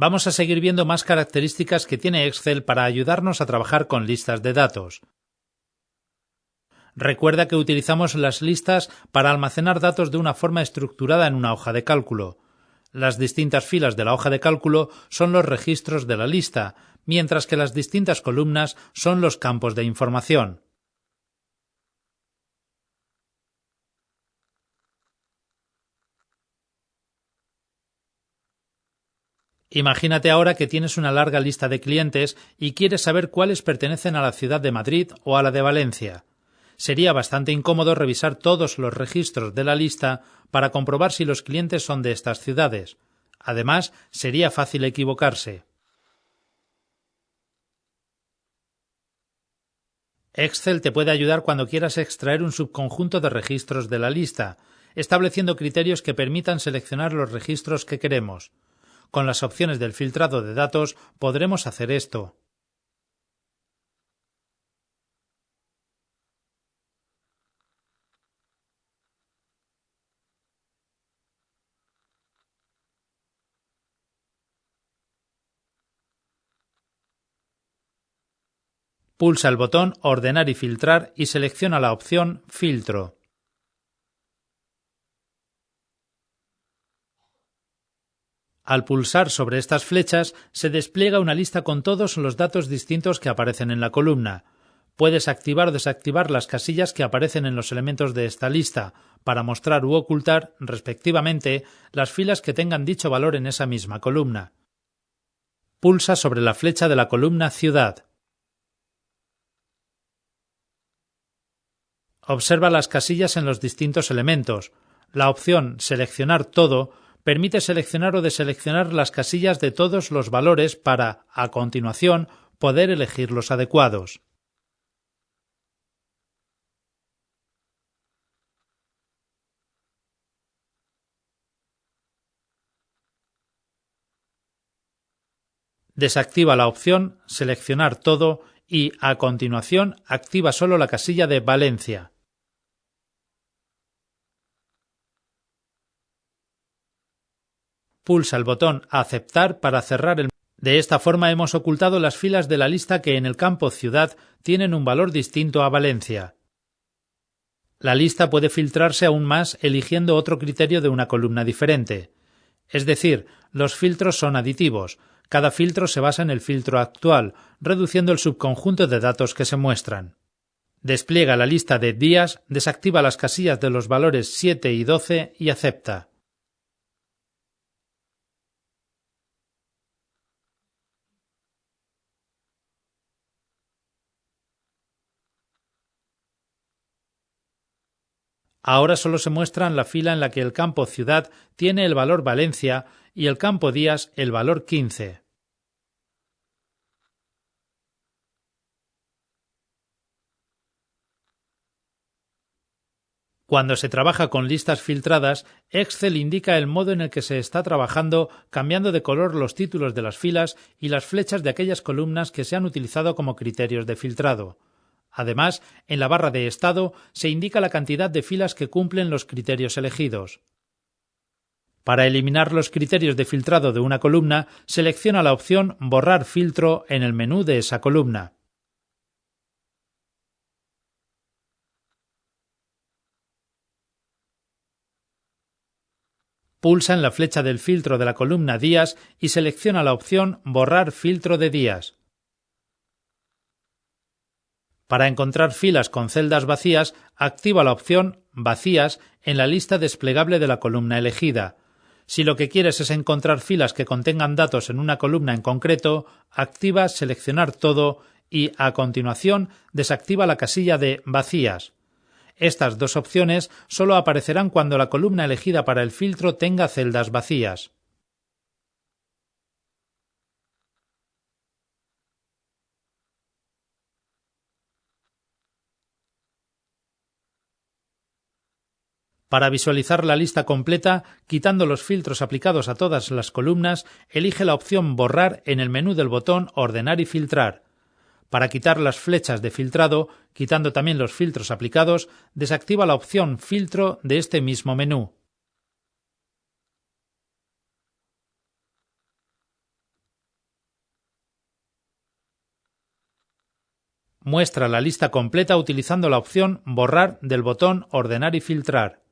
Vamos a seguir viendo más características que tiene Excel para ayudarnos a trabajar con listas de datos. Recuerda que utilizamos las listas para almacenar datos de una forma estructurada en una hoja de cálculo. Las distintas filas de la hoja de cálculo son los registros de la lista, mientras que las distintas columnas son los campos de información. Imagínate ahora que tienes una larga lista de clientes y quieres saber cuáles pertenecen a la ciudad de Madrid o a la de Valencia. Sería bastante incómodo revisar todos los registros de la lista para comprobar si los clientes son de estas ciudades. Además, sería fácil equivocarse. Excel te puede ayudar cuando quieras extraer un subconjunto de registros de la lista, estableciendo criterios que permitan seleccionar los registros que queremos. Con las opciones del filtrado de datos podremos hacer esto. Pulsa el botón Ordenar y filtrar y selecciona la opción Filtro. Al pulsar sobre estas flechas se despliega una lista con todos los datos distintos que aparecen en la columna. Puedes activar o desactivar las casillas que aparecen en los elementos de esta lista para mostrar u ocultar, respectivamente, las filas que tengan dicho valor en esa misma columna. Pulsa sobre la flecha de la columna Ciudad. Observa las casillas en los distintos elementos. La opción Seleccionar todo permite seleccionar o deseleccionar las casillas de todos los valores para, a continuación, poder elegir los adecuados. Desactiva la opción Seleccionar todo y, a continuación, activa solo la casilla de Valencia. Pulsa el botón Aceptar para cerrar el. De esta forma hemos ocultado las filas de la lista que en el campo Ciudad tienen un valor distinto a Valencia. La lista puede filtrarse aún más eligiendo otro criterio de una columna diferente. Es decir, los filtros son aditivos. Cada filtro se basa en el filtro actual, reduciendo el subconjunto de datos que se muestran. Despliega la lista de días, desactiva las casillas de los valores 7 y 12 y acepta. Ahora solo se muestran la fila en la que el campo Ciudad tiene el valor Valencia y el campo Días el valor 15. Cuando se trabaja con listas filtradas, Excel indica el modo en el que se está trabajando cambiando de color los títulos de las filas y las flechas de aquellas columnas que se han utilizado como criterios de filtrado. Además, en la barra de estado se indica la cantidad de filas que cumplen los criterios elegidos. Para eliminar los criterios de filtrado de una columna, selecciona la opción Borrar filtro en el menú de esa columna. Pulsa en la flecha del filtro de la columna Días y selecciona la opción Borrar filtro de días. Para encontrar filas con celdas vacías, activa la opción Vacías en la lista desplegable de la columna elegida. Si lo que quieres es encontrar filas que contengan datos en una columna en concreto, activa Seleccionar todo y, a continuación, desactiva la casilla de Vacías. Estas dos opciones solo aparecerán cuando la columna elegida para el filtro tenga celdas vacías. Para visualizar la lista completa, quitando los filtros aplicados a todas las columnas, elige la opción Borrar en el menú del botón Ordenar y filtrar. Para quitar las flechas de filtrado, quitando también los filtros aplicados, desactiva la opción Filtro de este mismo menú. Muestra la lista completa utilizando la opción Borrar del botón Ordenar y filtrar.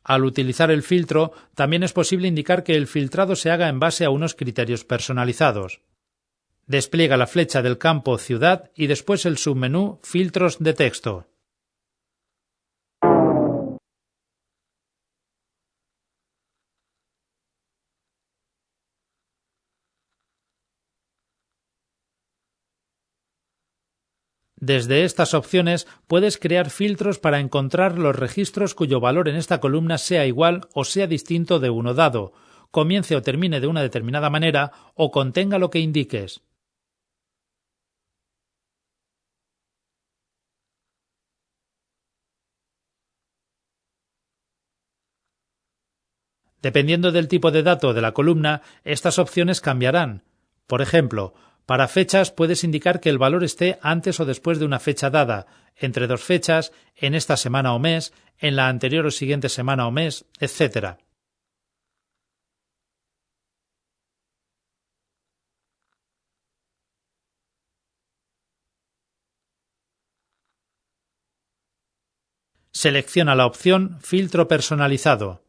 Al utilizar el filtro, también es posible indicar que el filtrado se haga en base a unos criterios personalizados. Despliega la flecha del campo Ciudad y después el submenú Filtros de texto. Desde estas opciones puedes crear filtros para encontrar los registros cuyo valor en esta columna sea igual o sea distinto de uno dado, comience o termine de una determinada manera o contenga lo que indiques. Dependiendo del tipo de dato de la columna, estas opciones cambiarán. Por ejemplo, para fechas puedes indicar que el valor esté antes o después de una fecha dada, entre dos fechas, en esta semana o mes, en la anterior o siguiente semana o mes, etc. Selecciona la opción Filtro personalizado.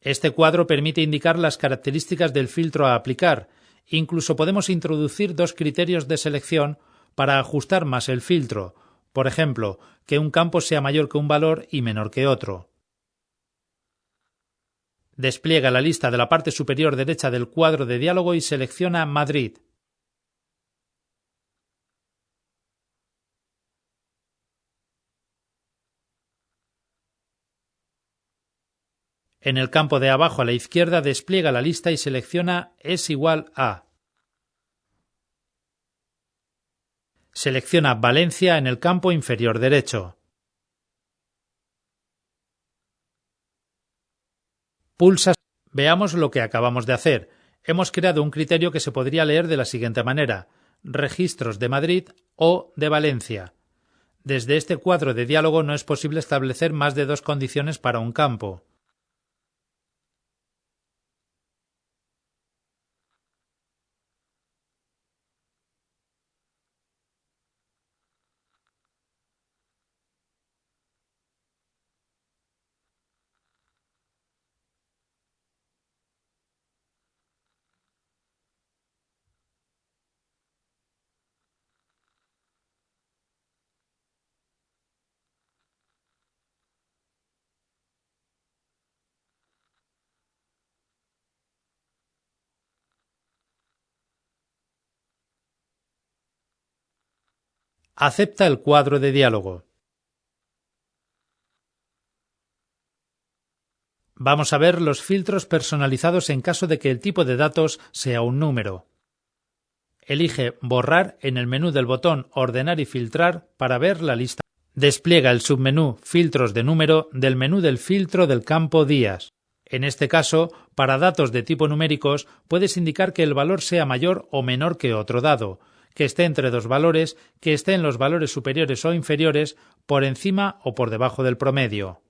Este cuadro permite indicar las características del filtro a aplicar. Incluso podemos introducir dos criterios de selección para ajustar más el filtro. Por ejemplo, que un campo sea mayor que un valor y menor que otro. Despliega la lista de la parte superior derecha del cuadro de diálogo y selecciona Madrid. En el campo de abajo a la izquierda despliega la lista y selecciona es igual a. Selecciona Valencia en el campo inferior derecho. Pulsa. Veamos lo que acabamos de hacer. Hemos creado un criterio que se podría leer de la siguiente manera: registros de Madrid o de Valencia. Desde este cuadro de diálogo no es posible establecer más de dos condiciones para un campo. Acepta el cuadro de diálogo. Vamos a ver los filtros personalizados en caso de que el tipo de datos sea un número. Elige Borrar en el menú del botón Ordenar y filtrar para ver la lista. Despliega el submenú Filtros de número del menú del filtro del campo Días. En este caso, para datos de tipo numéricos, puedes indicar que el valor sea mayor o menor que otro dado, que esté entre dos valores, que esté en los valores superiores o inferiores, por encima o por debajo del promedio.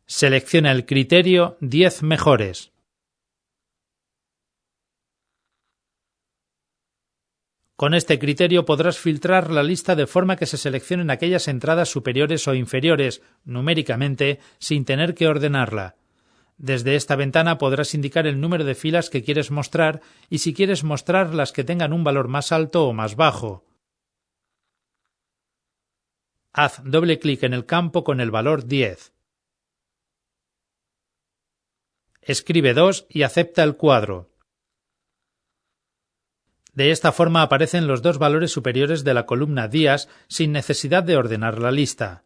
Selecciona el criterio 10 mejores. Con este criterio podrás filtrar la lista de forma que se seleccionen aquellas entradas superiores o inferiores, numéricamente, sin tener que ordenarla. Desde esta ventana podrás indicar el número de filas que quieres mostrar y si quieres mostrar las que tengan un valor más alto o más bajo. Haz doble clic en el campo con el valor 10. Escribe 2 y acepta el cuadro. De esta forma aparecen los dos valores superiores de la columna días sin necesidad de ordenar la lista.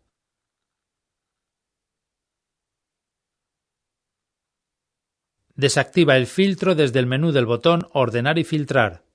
Desactiva el filtro desde el menú del botón Ordenar y filtrar.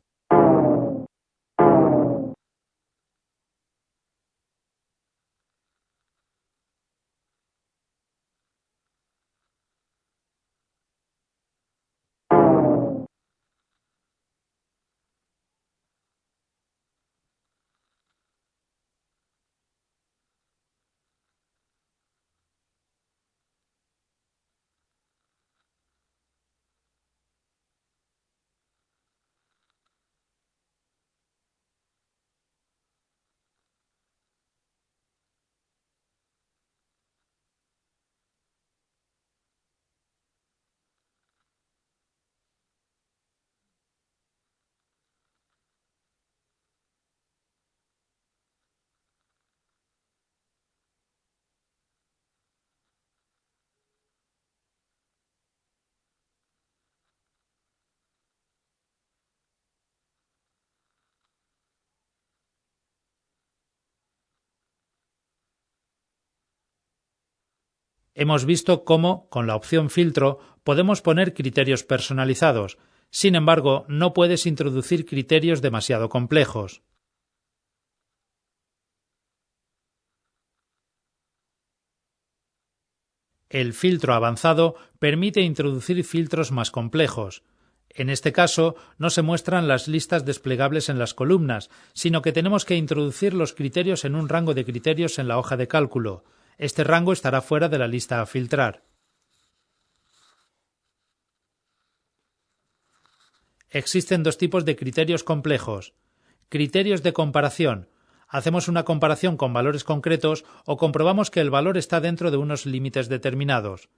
Hemos visto cómo, con la opción filtro, podemos poner criterios personalizados. Sin embargo, no puedes introducir criterios demasiado complejos. El filtro avanzado permite introducir filtros más complejos. En este caso, no se muestran las listas desplegables en las columnas, sino que tenemos que introducir los criterios en un rango de criterios en la hoja de cálculo. Este rango estará fuera de la lista a filtrar. Existen dos tipos de criterios complejos. Criterios de comparación. Hacemos una comparación con valores concretos o comprobamos que el valor está dentro de unos límites determinados.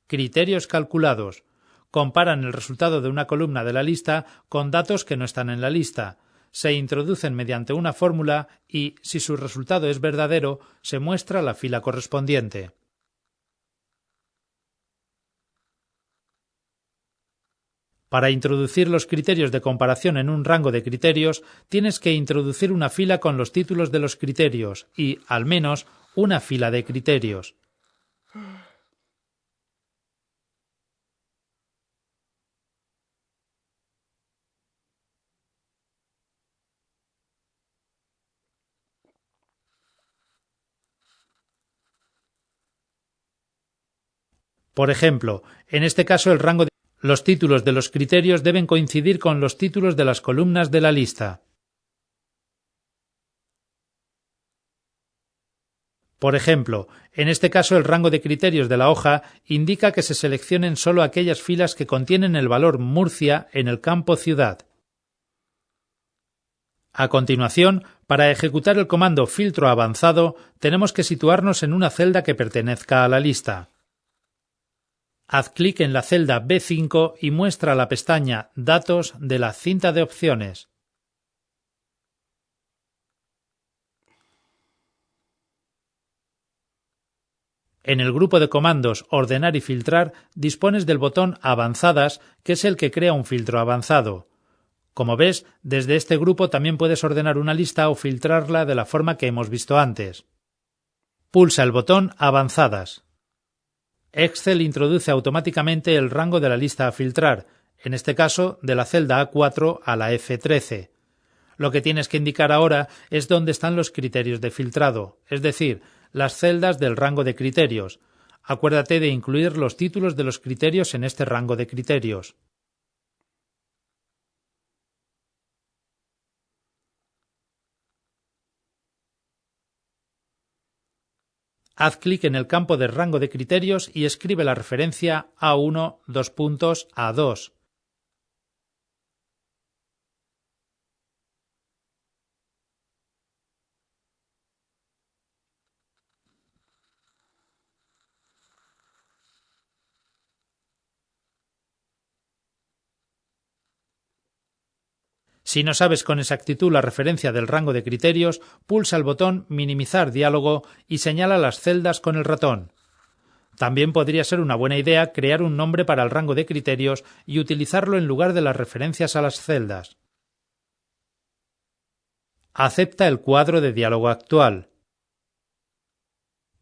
Criterios calculados. Comparan el resultado de una columna de la lista con datos que no están en la lista. Se introducen mediante una fórmula y, si su resultado es verdadero, se muestra la fila correspondiente. Para introducir los criterios de comparación en un rango de criterios, tienes que introducir una fila con los títulos de los criterios y, al menos, una fila de criterios. Por ejemplo, en este caso el rango de los títulos de los criterios deben coincidir con los títulos de las columnas de la lista. Por ejemplo, en este caso el rango de criterios de la hoja indica que se seleccionen solo aquellas filas que contienen el valor Murcia en el campo ciudad. A continuación, para ejecutar el comando filtro avanzado, tenemos que situarnos en una celda que pertenezca a la lista. Haz clic en la celda B5 y muestra la pestaña Datos de la cinta de opciones. En el grupo de comandos Ordenar y filtrar dispones del botón Avanzadas, que es el que crea un filtro avanzado. Como ves, desde este grupo también puedes ordenar una lista o filtrarla de la forma que hemos visto antes. Pulsa el botón Avanzadas. Excel introduce automáticamente el rango de la lista a filtrar, en este caso de la celda A4 a la F13. Lo que tienes que indicar ahora es dónde están los criterios de filtrado, es decir, las celdas del rango de criterios. Acuérdate de incluir los títulos de los criterios en este rango de criterios. Haz clic en el campo de rango de criterios y escribe la referencia A1:A2. Si no sabes con exactitud la referencia del rango de criterios, pulsa el botón Minimizar diálogo y señala las celdas con el ratón. También podría ser una buena idea crear un nombre para el rango de criterios y utilizarlo en lugar de las referencias a las celdas. Acepta el cuadro de diálogo actual.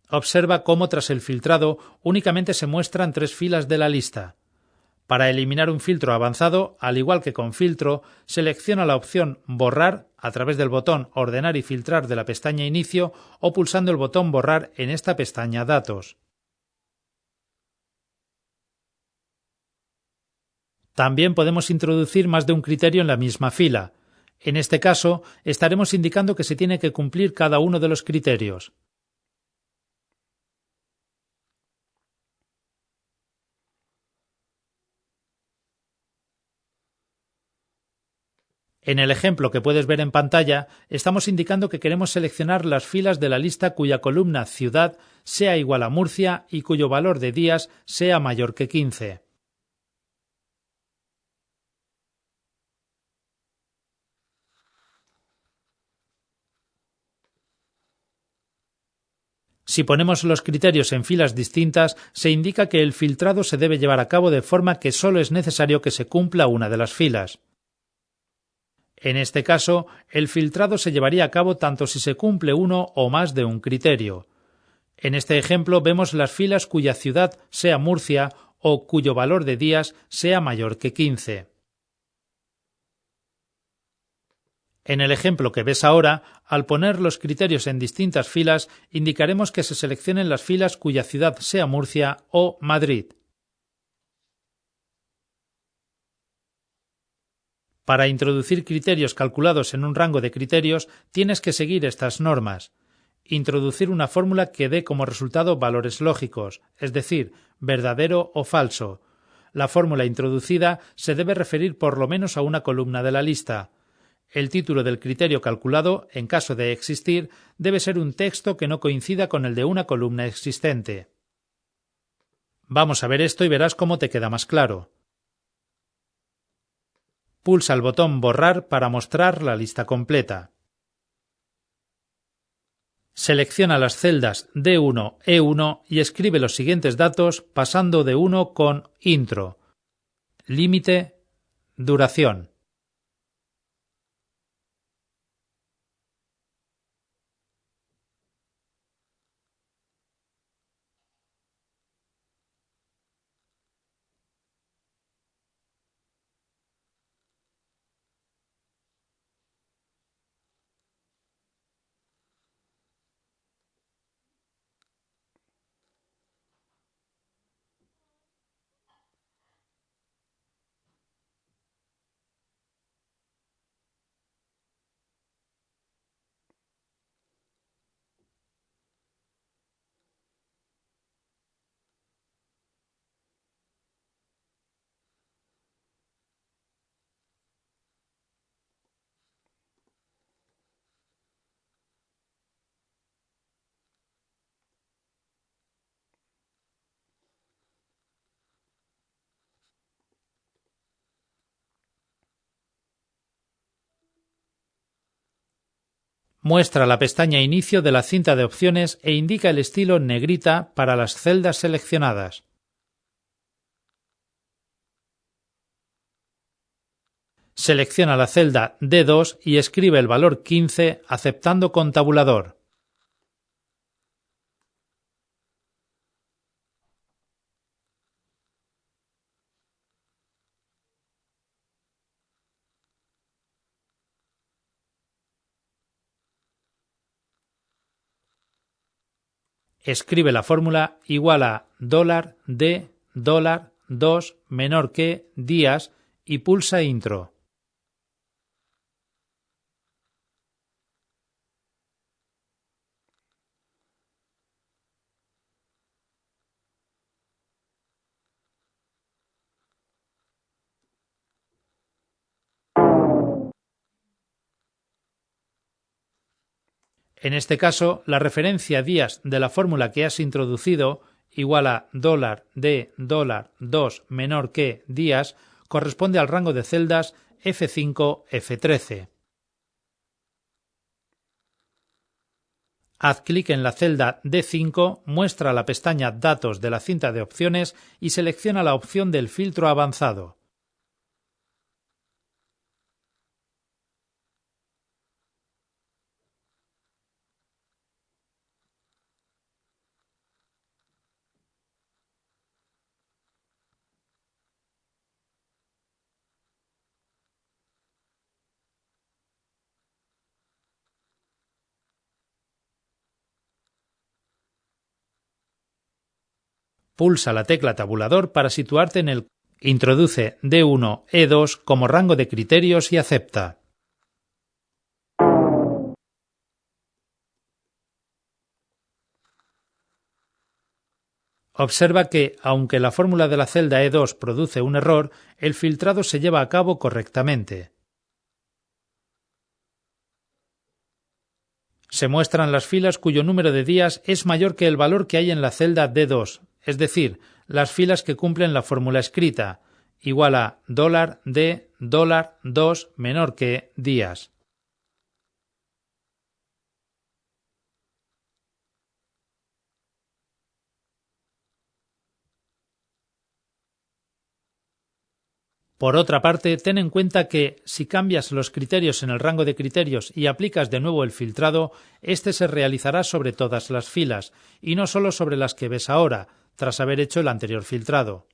Observa cómo tras el filtrado únicamente se muestran 3 filas de la lista. Para eliminar un filtro avanzado, al igual que con filtro, selecciona la opción Borrar a través del botón Ordenar y filtrar de la pestaña Inicio o pulsando el botón Borrar en esta pestaña Datos. También podemos introducir más de un criterio en la misma fila. En este caso, estaremos indicando que se tiene que cumplir cada uno de los criterios. En el ejemplo que puedes ver en pantalla, estamos indicando que queremos seleccionar las filas de la lista cuya columna Ciudad sea igual a Murcia y cuyo valor de días sea mayor que 15. Si ponemos los criterios en filas distintas, se indica que el filtrado se debe llevar a cabo de forma que solo es necesario que se cumpla una de las filas. En este caso, el filtrado se llevaría a cabo tanto si se cumple uno o más de un criterio. En este ejemplo vemos las filas cuya ciudad sea Murcia o cuyo valor de días sea mayor que 15. En el ejemplo que ves ahora, al poner los criterios en distintas filas, indicaremos que se seleccionen las filas cuya ciudad sea Murcia o Madrid. Para introducir criterios calculados en un rango de criterios, tienes que seguir estas normas. Introducir una fórmula que dé como resultado valores lógicos, es decir, verdadero o falso. La fórmula introducida se debe referir por lo menos a una columna de la lista. El título del criterio calculado, en caso de existir, debe ser un texto que no coincida con el de una columna existente. Vamos a ver esto y verás cómo te queda más claro. Pulsa el botón Borrar para mostrar la lista completa. Selecciona las celdas D1, E1 y escribe los siguientes datos pasando de 1 con intro, límite, duración. Muestra la pestaña Inicio de la cinta de opciones e indica el estilo negrita para las celdas seleccionadas. Selecciona la celda D2 y escribe el valor 15 aceptando con tabulador. Escribe la fórmula igual a $D $2 menor que días y pulsa Intro. En este caso, la referencia días de la fórmula que has introducido, igual a $D $2 menor que días, corresponde al rango de celdas F5, F13. Haz clic en la celda D5, muestra la pestaña Datos de la cinta de opciones y selecciona la opción del filtro avanzado. Pulsa la tecla tabulador para situarte en el. Introduce D1, E2 como rango de criterios y acepta. Observa que, aunque la fórmula de la celda E2 produce un error, el filtrado se lleva a cabo correctamente. Se muestran las filas cuyo número de días es mayor que el valor que hay en la celda D2, es decir, las filas que cumplen la fórmula escrita, igual a $D $2 menor que días. Por otra parte, ten en cuenta que, si cambias los criterios en el rango de criterios y aplicas de nuevo el filtrado, este se realizará sobre todas las filas, y no solo sobre las que ves ahora, tras haber hecho el anterior filtrado.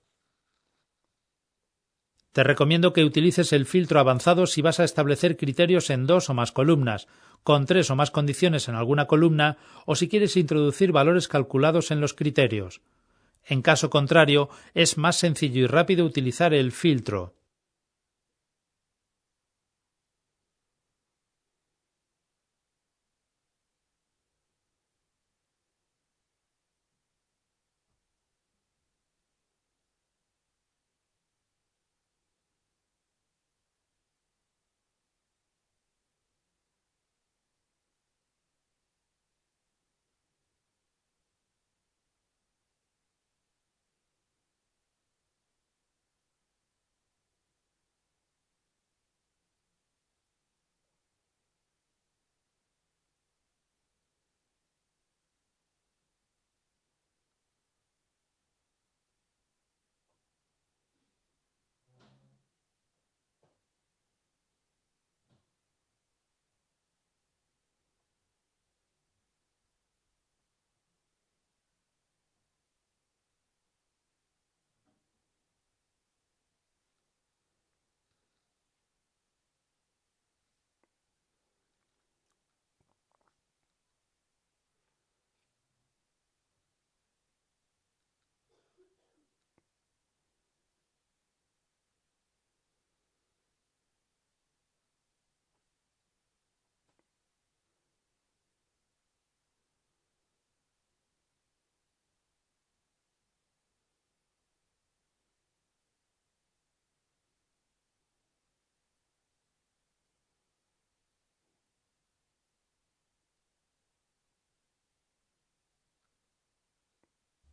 Te recomiendo que utilices el filtro avanzado si vas a establecer criterios en 2 o más columnas, con 3 o más condiciones en alguna columna, o si quieres introducir valores calculados en los criterios. En caso contrario, es más sencillo y rápido utilizar el filtro.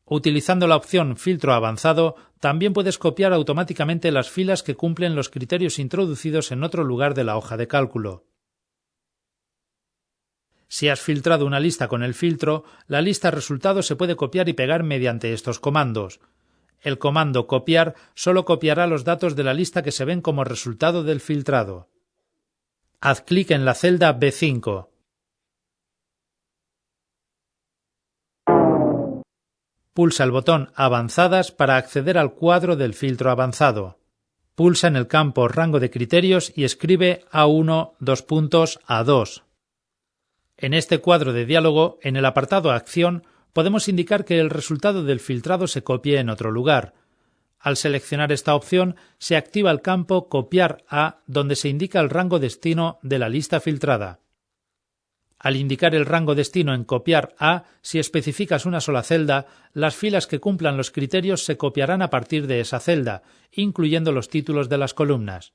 Utilizando la opción Filtro avanzado, también puedes copiar automáticamente las filas que cumplen los criterios introducidos en otro lugar de la hoja de cálculo. Si has filtrado una lista con el filtro, la lista resultado se puede copiar y pegar mediante estos comandos. El comando copiar solo copiará los datos de la lista que se ven como resultado del filtrado. Haz clic en la celda B5. Pulsa el botón Avanzadas para acceder al cuadro del filtro avanzado. Pulsa en el campo Rango de criterios y escribe A1 A2. En este cuadro de diálogo, en el apartado Acción, podemos indicar que el resultado del filtrado se copie en otro lugar. Al seleccionar esta opción, se activa el campo Copiar a, donde se indica el rango destino de la lista filtrada. Al indicar el rango destino en Copiar a, si especificas una sola celda, las filas que cumplan los criterios se copiarán a partir de esa celda, incluyendo los títulos de las columnas.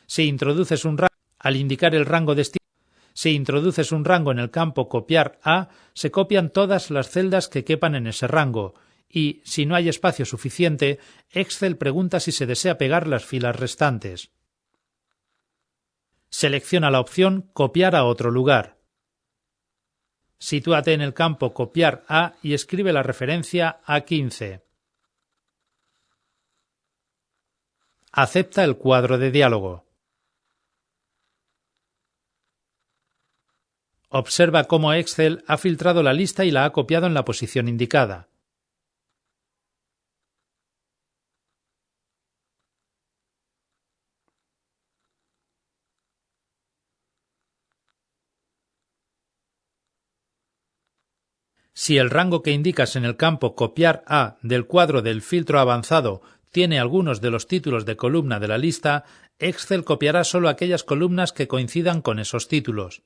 Si introduces un rango, al indicar el rango destino, si introduces un rango en el campo Copiar a, se copian todas las celdas que quepan en ese rango, y, si no hay espacio suficiente, Excel pregunta si se desea pegar las filas restantes. Selecciona la opción Copiar a otro lugar. Sitúate en el campo Copiar a y escribe la referencia A15. Acepta el cuadro de diálogo. Observa cómo Excel ha filtrado la lista y la ha copiado en la posición indicada. Si el rango que indicas en el campo Copiar a del cuadro del filtro avanzado tiene algunos de los títulos de columna de la lista, Excel copiará solo aquellas columnas que coincidan con esos títulos.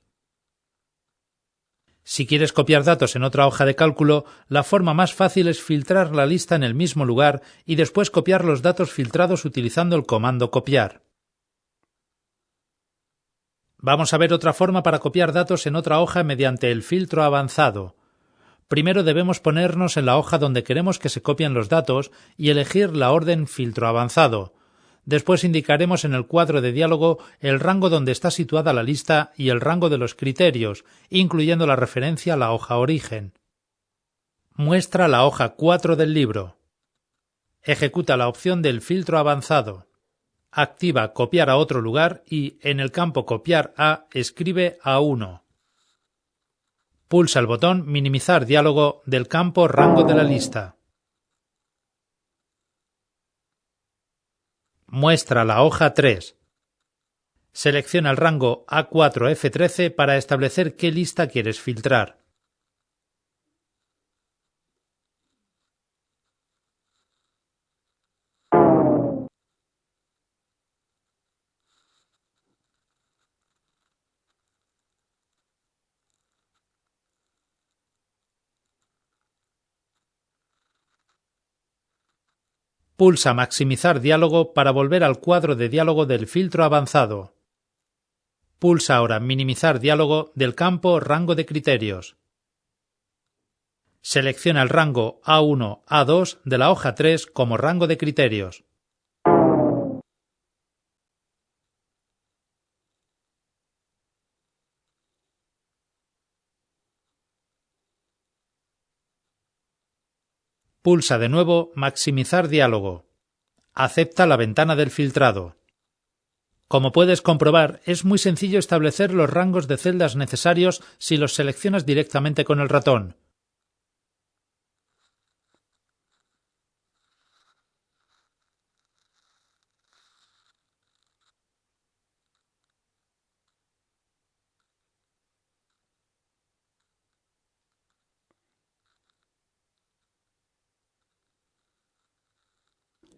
Si quieres copiar datos en otra hoja de cálculo, la forma más fácil es filtrar la lista en el mismo lugar y después copiar los datos filtrados utilizando el comando Copiar. Vamos a ver otra forma para copiar datos en otra hoja mediante el filtro avanzado. Primero debemos ponernos en la hoja donde queremos que se copien los datos y elegir la orden Filtro avanzado. Después indicaremos en el cuadro de diálogo el rango donde está situada la lista y el rango de los criterios, incluyendo la referencia a la hoja origen. Muestra la hoja 4 del libro. Ejecuta la opción del filtro avanzado. Activa copiar a otro lugar y, en el campo copiar a, escribe A1. Pulsa el botón minimizar diálogo del campo rango de la lista. Muestra la hoja 3. Selecciona el rango A4F13 para establecer qué lista quieres filtrar. Pulsa maximizar diálogo para volver al cuadro de diálogo del filtro avanzado. Pulsa ahora minimizar diálogo del campo rango de criterios. Selecciona el rango A1-A2 de la hoja 3 como rango de criterios. Pulsa de nuevo maximizar diálogo. Acepta la ventana del filtrado. Como puedes comprobar, es muy sencillo establecer los rangos de celdas necesarios si los seleccionas directamente con el ratón.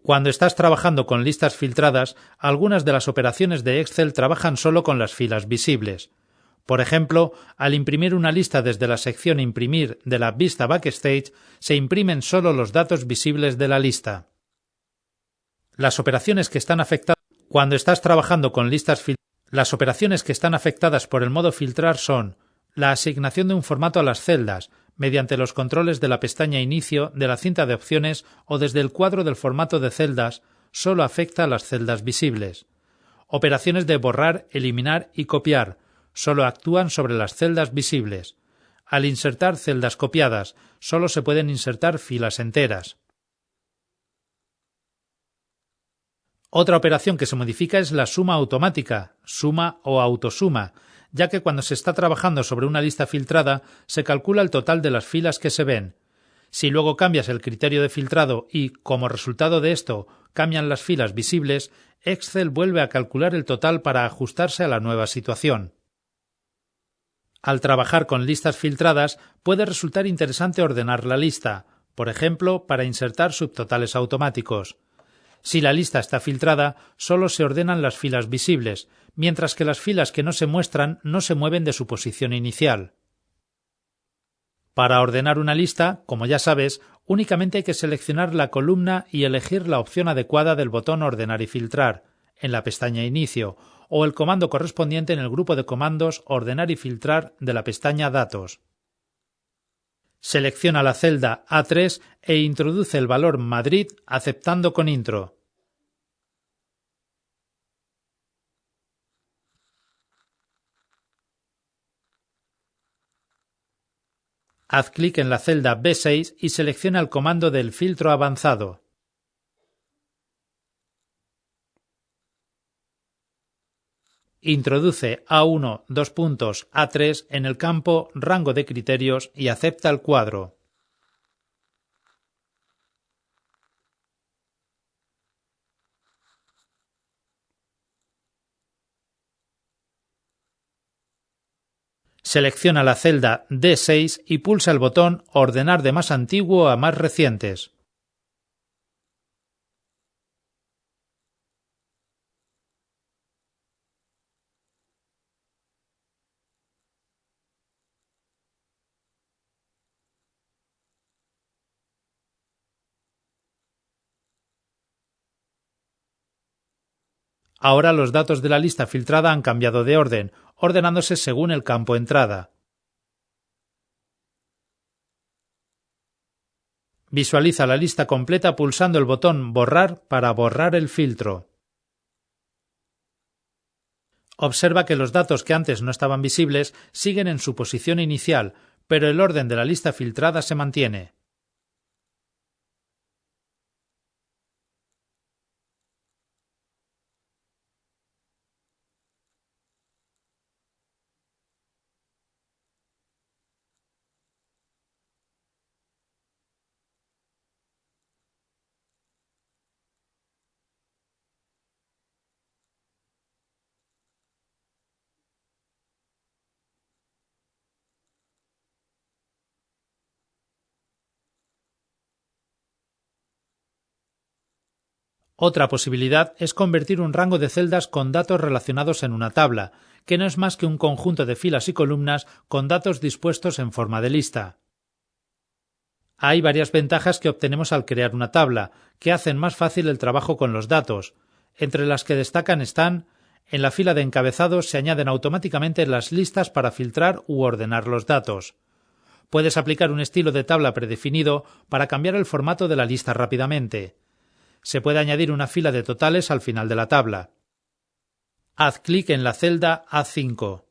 Cuando estás trabajando con listas filtradas, algunas de las operaciones de Excel trabajan solo con las filas visibles. Por ejemplo, al imprimir una lista desde la sección Imprimir de la vista Backstage, se imprimen solo los datos visibles de la lista. Las operaciones que están afectadas cuando estás trabajando con listas las operaciones que están afectadas por el modo filtrar son la asignación de un formato a las celdas, mediante los controles de la pestaña Inicio de la cinta de opciones o desde el cuadro del formato de celdas, solo afecta a las celdas visibles. Operaciones de borrar, eliminar y copiar, solo actúan sobre las celdas visibles. Al insertar celdas copiadas, solo se pueden insertar filas enteras. Otra operación que se modifica es la suma automática, suma o autosuma, ya que cuando se está trabajando sobre una lista filtrada se calcula el total de las filas que se ven. Si luego cambias el criterio de filtrado y, como resultado de esto, cambian las filas visibles, Excel vuelve a calcular el total para ajustarse a la nueva situación. Al trabajar con listas filtradas puede resultar interesante ordenar la lista, por ejemplo, para insertar subtotales automáticos. Si la lista está filtrada, solo se ordenan las filas visibles, mientras que las filas que no se muestran no se mueven de su posición inicial. Para ordenar una lista, como ya sabes, únicamente hay que seleccionar la columna y elegir la opción adecuada del botón Ordenar y filtrar, en la pestaña Inicio, o el comando correspondiente en el grupo de comandos Ordenar y filtrar de la pestaña Datos. Selecciona la celda A3 e introduce el valor Madrid aceptando con intro. Haz clic en la celda B6 y selecciona el comando del filtro avanzado. Introduce A1:A3 en el campo Rango de criterios y acepta el cuadro. Selecciona la celda D6 y pulsa el botón Ordenar de más antiguo a más recientes. Ahora los datos de la lista filtrada han cambiado de orden, ordenándose según el campo entrada. Visualiza la lista completa pulsando el botón Borrar para borrar el filtro. Observa que los datos que antes no estaban visibles siguen en su posición inicial, pero el orden de la lista filtrada se mantiene. Otra posibilidad es convertir un rango de celdas con datos relacionados en una tabla, que no es más que un conjunto de filas y columnas con datos dispuestos en forma de lista. Hay varias ventajas que obtenemos al crear una tabla, que hacen más fácil el trabajo con los datos. Entre las que destacan están: en la fila de encabezados se añaden automáticamente las listas para filtrar u ordenar los datos. Puedes aplicar un estilo de tabla predefinido para cambiar el formato de la lista rápidamente. Se puede añadir una fila de totales al final de la tabla. Haz clic en la celda A5.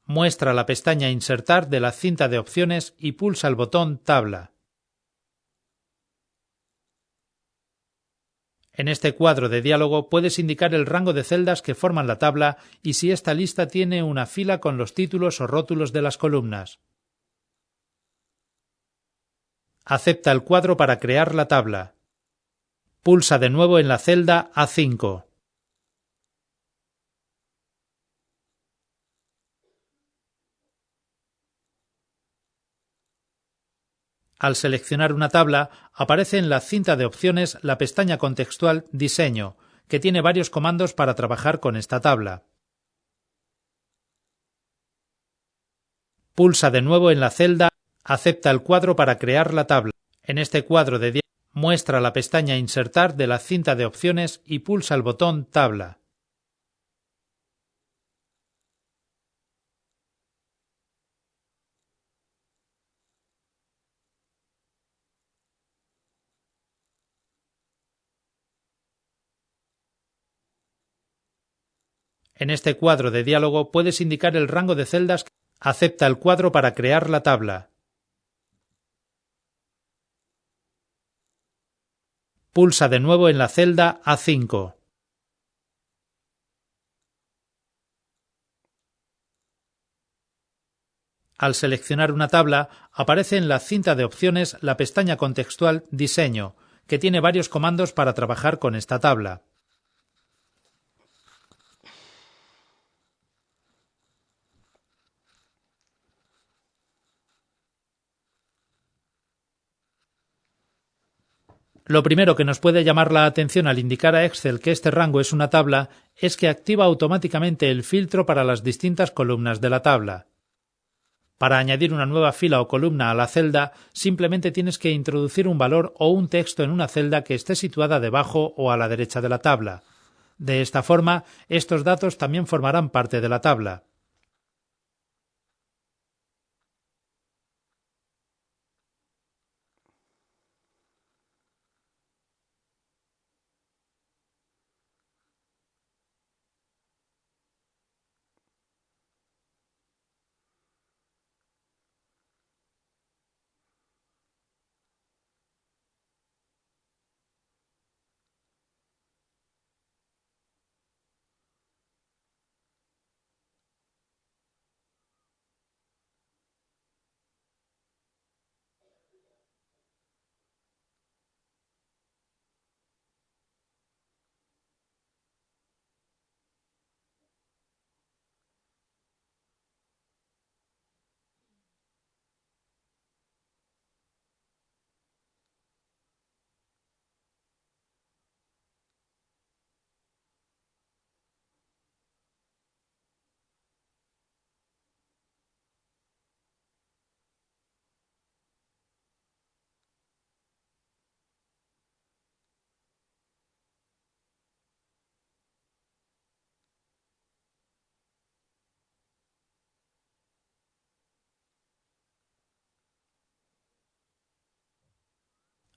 Muestra la pestaña Insertar de la cinta de opciones y pulsa el botón Tabla. En este cuadro de diálogo puedes indicar el rango de celdas que forman la tabla y si esta lista tiene una fila con los títulos o rótulos de las columnas. Acepta el cuadro para crear la tabla. Pulsa de nuevo en la celda A5. Al seleccionar una tabla, aparece en la cinta de opciones la pestaña contextual Diseño, que tiene varios comandos para trabajar con esta tabla. Pulsa de nuevo en la celda, acepta el cuadro para crear la tabla. En este cuadro de diálogo, muestra la pestaña Insertar de la cinta de opciones y pulsa el botón Tabla. En este cuadro de diálogo puedes indicar el rango de celdas. Acepta el cuadro para crear la tabla. Pulsa de nuevo en la celda A5. Al seleccionar una tabla, aparece en la cinta de opciones la pestaña contextual Diseño, que tiene varios comandos para trabajar con esta tabla. Lo primero que nos puede llamar la atención al indicar a Excel que este rango es una tabla es que activa automáticamente el filtro para las distintas columnas de la tabla. Para añadir una nueva fila o columna a la celda, simplemente tienes que introducir un valor o un texto en una celda que esté situada debajo o a la derecha de la tabla. De esta forma, estos datos también formarán parte de la tabla.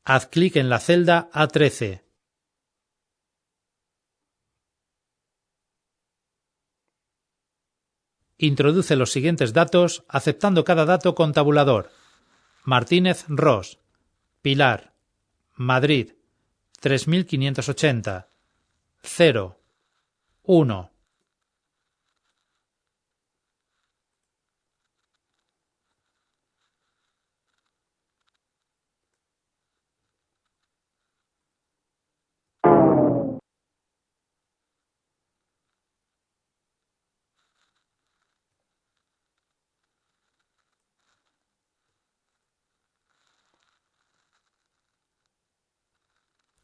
Haz clic en la celda A13. Introduce los siguientes datos, aceptando cada dato con tabulador. Martínez Ros, Pilar, Madrid, 3580, 0, 1.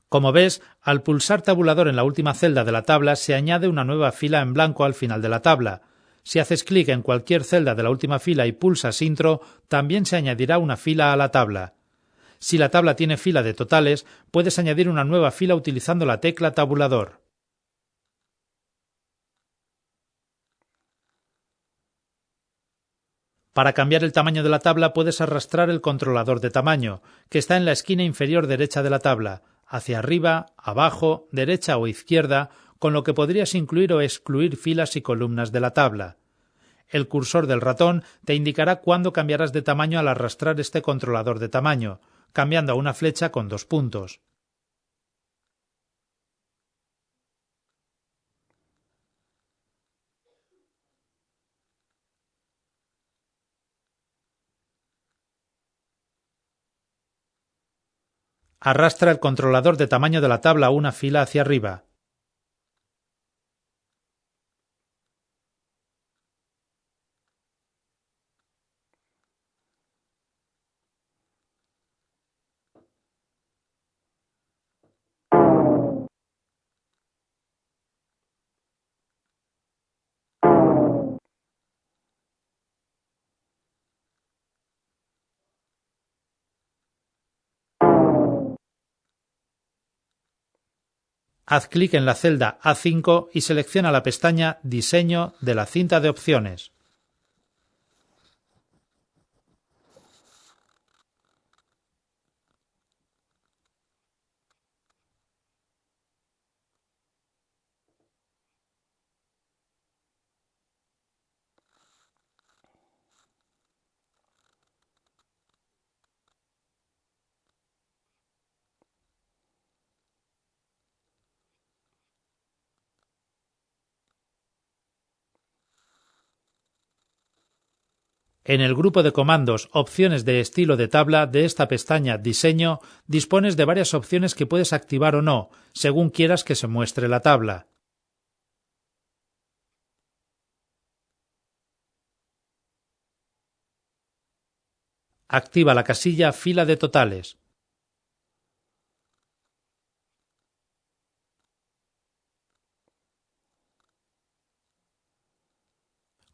Como ves, al pulsar tabulador en la última celda de la tabla se añade una nueva fila en blanco al final de la tabla. Si haces clic en cualquier celda de la última fila y pulsas Intro, también se añadirá una fila a la tabla. Si la tabla tiene fila de totales, puedes añadir una nueva fila utilizando la tecla tabulador. Para cambiar el tamaño de la tabla puedes arrastrar el controlador de tamaño, que está en la esquina inferior derecha de la tabla, hacia arriba, abajo, derecha o izquierda, con lo que podrías incluir o excluir filas y columnas de la tabla. El cursor del ratón te indicará cuándo cambiarás de tamaño al arrastrar este controlador de tamaño, cambiando a una flecha con 2 puntos. Arrastra el controlador de tamaño de la tabla una fila hacia arriba. Haz clic en la celda A5 y selecciona la pestaña Diseño de la cinta de opciones. En el grupo de comandos Opciones de estilo de tabla de esta pestaña Diseño dispones de varias opciones que puedes activar o no, según quieras que se muestre la tabla. Activa la casilla Fila de totales.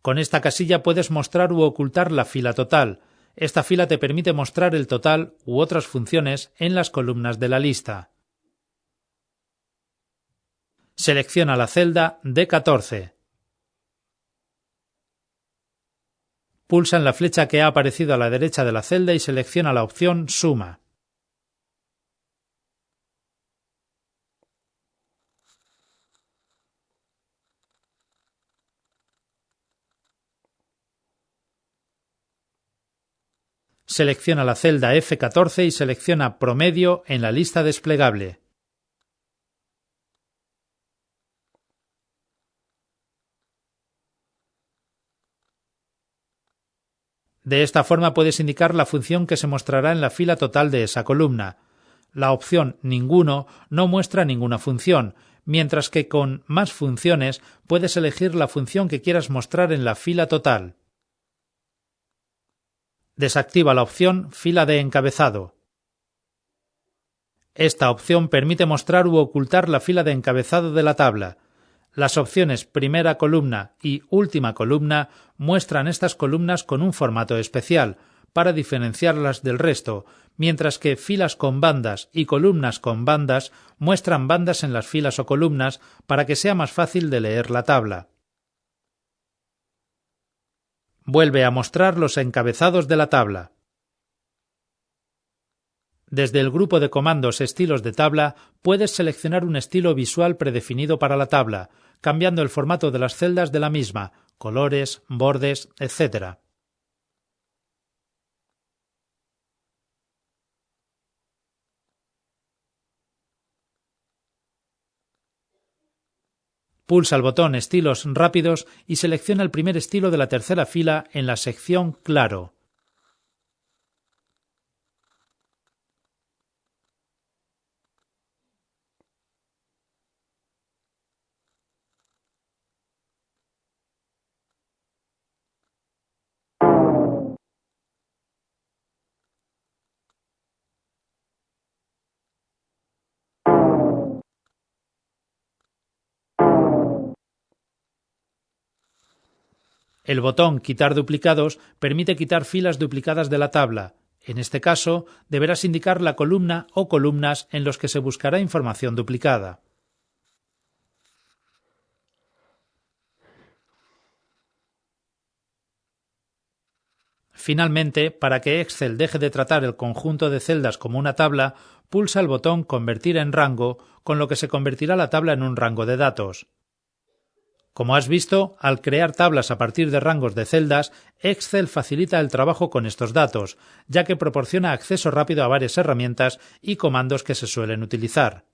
Con esta casilla puedes mostrar u ocultar la fila total. Esta fila te permite mostrar el total u otras funciones en las columnas de la lista. Selecciona la celda D14. Pulsa en la flecha que ha aparecido a la derecha de la celda y selecciona la opción Suma. Selecciona la celda F14 y selecciona Promedio en la lista desplegable. De esta forma puedes indicar la función que se mostrará en la fila total de esa columna. La opción Ninguno no muestra ninguna función, mientras que con Más funciones puedes elegir la función que quieras mostrar en la fila total. Desactiva la opción Fila de encabezado. Esta opción permite mostrar u ocultar la fila de encabezado de la tabla. Las opciones Primera columna y Última columna muestran estas columnas con un formato especial, para diferenciarlas del resto, mientras que Filas con bandas y Columnas con bandas muestran bandas en las filas o columnas para que sea más fácil de leer la tabla. Vuelve a mostrar los encabezados de la tabla. Desde el grupo de comandos Estilos de tabla puedes seleccionar un estilo visual predefinido para la tabla, cambiando el formato de las celdas de la misma, colores, bordes, etc. Pulsa el botón Estilos rápidos y selecciona el primer estilo de la tercera fila en la sección Claro. El botón Quitar duplicados permite quitar filas duplicadas de la tabla. En este caso, deberás indicar la columna o columnas en los que se buscará información duplicada. Finalmente, para que Excel deje de tratar el conjunto de celdas como una tabla, pulsa el botón Convertir en rango, con lo que se convertirá la tabla en un rango de datos. Como has visto, al crear tablas a partir de rangos de celdas, Excel facilita el trabajo con estos datos, ya que proporciona acceso rápido a varias herramientas y comandos que se suelen utilizar.